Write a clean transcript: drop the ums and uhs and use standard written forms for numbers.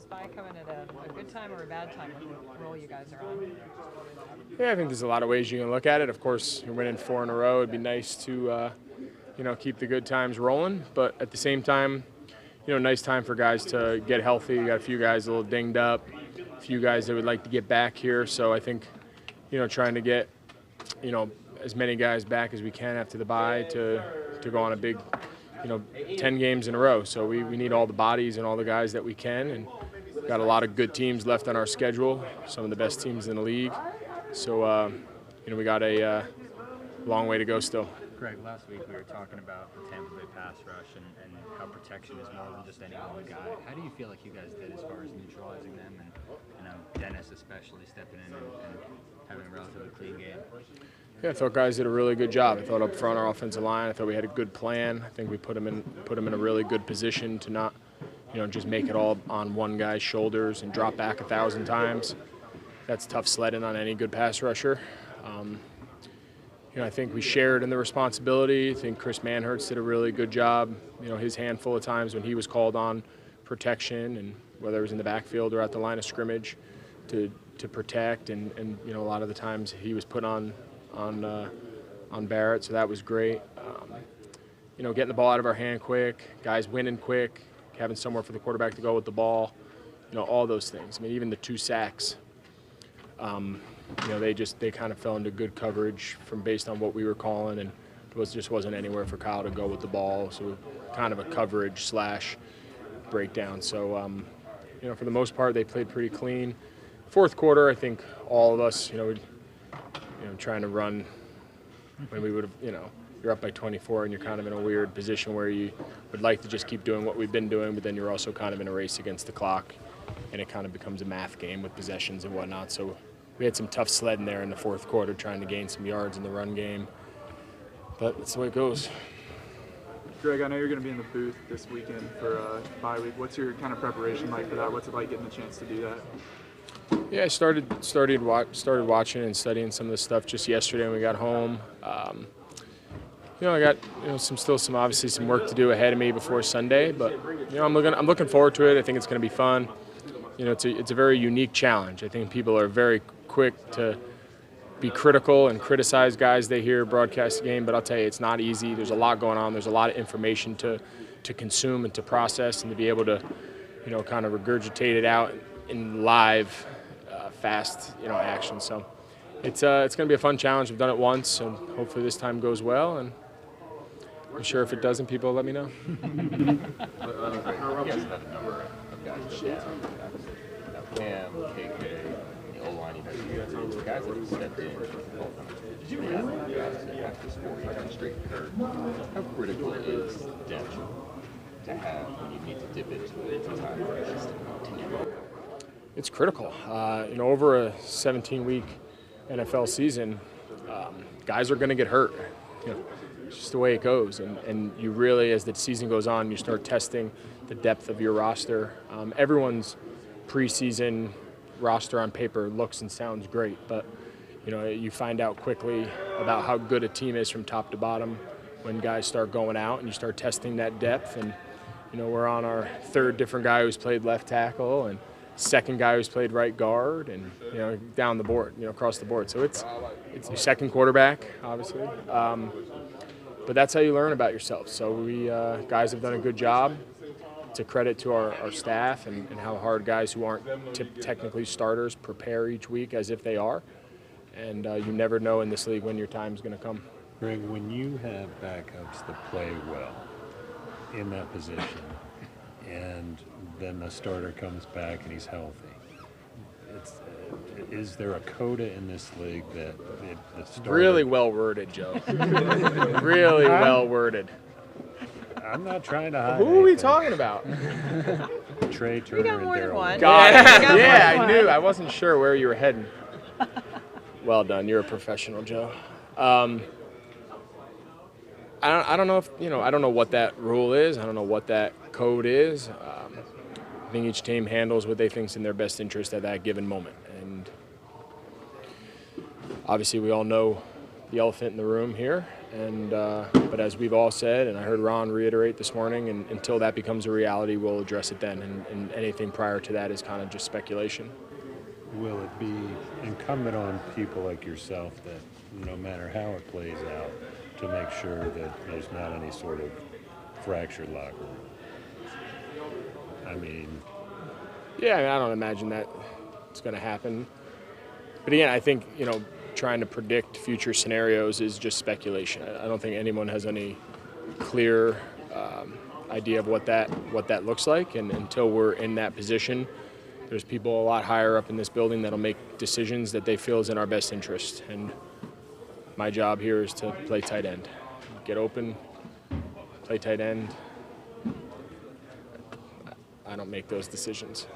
bye coming at a good time or a bad time with the role you guys are on? Yeah, I think there's a lot of ways you can look at it. Of course, you're winning 4 in a row. It'd be nice to, keep the good times rolling. But at the same time, nice time for guys to get healthy. You got a few guys a little dinged up, a few guys that would like to get back here. So I think, trying to get, as many guys back as we can after the bye to go on a big, 10 games in a row. So we need all the bodies and all the guys that we can. And got a lot of good teams left on our schedule, some of the best teams in the league. So, we got a long way to go still. Greg, last week we were talking about the Tampa Bay pass rush and how protection is more than just any one guy. How do you feel like you guys did as far as neutralizing them and Dennis especially stepping in and having a relatively clean game? Yeah, I thought guys did a really good job. I thought up front our offensive line, I thought we had a good plan. I think we put them in a really good position to not, just make it all on one guy's shoulders and drop back 1,000 times. That's tough sledding on any good pass rusher. I think we shared in the responsibility. I think Chris Manhertz did a really good job. His handful of times when he was called on protection, and whether it was in the backfield or at the line of scrimmage, to protect, and a lot of the times he was put on Barrett, so that was great. Getting the ball out of our hand quick, guys winning quick, having somewhere for the quarterback to go with the ball, all those things. I mean, even the 2 sacks. They kind of fell into good coverage based on what we were calling, and just wasn't anywhere for Kyle to go with the ball. So kind of a coverage / breakdown. So for the most part, they played pretty clean. Fourth quarter, I think all of us, trying to run when we would have, you're up by 24 and you're kind of in a weird position where you would like to just keep doing what we've been doing, but then you're also kind of in a race against the clock, and it kind of becomes a math game with possessions and whatnot. So we had some tough sledding there in the fourth quarter trying to gain some yards in the run game. But that's the way it goes. Greg, I know you're going to be in the booth this weekend for bye week. What's your kind of preparation like for that? What's it like getting the chance to do that? Yeah, I started watching and studying some of the stuff just yesterday when we got home. I got some obviously some work to do ahead of me before Sunday, but I'm looking forward to it. I think it's going to be fun. It's a very unique challenge. I think people are very quick to be critical and criticize guys they hear broadcast the game, but I'll tell you, it's not easy. There's a lot going on. There's a lot of information to consume and to process, and to be able to, kind of regurgitate it out in live, fast, action. So it's going to be a fun challenge. We've done it once, and hopefully this time goes well. And I'm sure if it doesn't, people will let me know. Cam, KK, the O-line, the guys that have stepped in after 4 years straight third. How critical is depth to have when you need to dip into it at time for a system to continue? It's critical. Over a 17-week NFL season, guys are going to get hurt. It's just the way it goes. And you really, as the season goes on, you start testing the depth of your roster. Everyone's preseason roster on paper looks and sounds great, but you find out quickly about how good a team is from top to bottom when guys start going out and you start testing that depth. And we're on our 3rd different guy who's played left tackle, and 2nd guy who's played right guard, and down the board, across the board. So it's your 2nd quarterback, obviously, but that's how you learn about yourself. So we guys have done a good job. It's a credit to our staff and how hard guys who aren't technically starters prepare each week as if they are. And you never know in this league when your time's going to come. Greg, when you have backups that play well in that position, and then the starter comes back and he's healthy, is there a coda in this league that the starter... Really well worded, Joe. Really well worded. I'm not trying to hide. Who are we talking about? Trey Turner and Daryl. Yeah, I knew. I wasn't sure where you were heading. Well done. You're a professional, Joe. I don't know if I don't know what that rule is. I don't know what that code is. I think each team handles what they think's in their best interest at that given moment. And obviously, we all know the elephant in the room here, And but as we've all said, and I heard Ron reiterate this morning, and until that becomes a reality, we'll address it then. And anything prior to that is kind of just speculation. Will it be incumbent on people like yourself that no matter how it plays out, to make sure that there's not any sort of fractured locker room? I mean, Yeah, I mean, I don't imagine that it's going to happen. But again, I think, trying to predict future scenarios is just speculation. I don't think anyone has any clear idea of what that looks like. And until we're in that position, there's people a lot higher up in this building that'll make decisions that they feel is in our best interest. And my job here is to play tight end. Get open, play tight end. I don't make those decisions.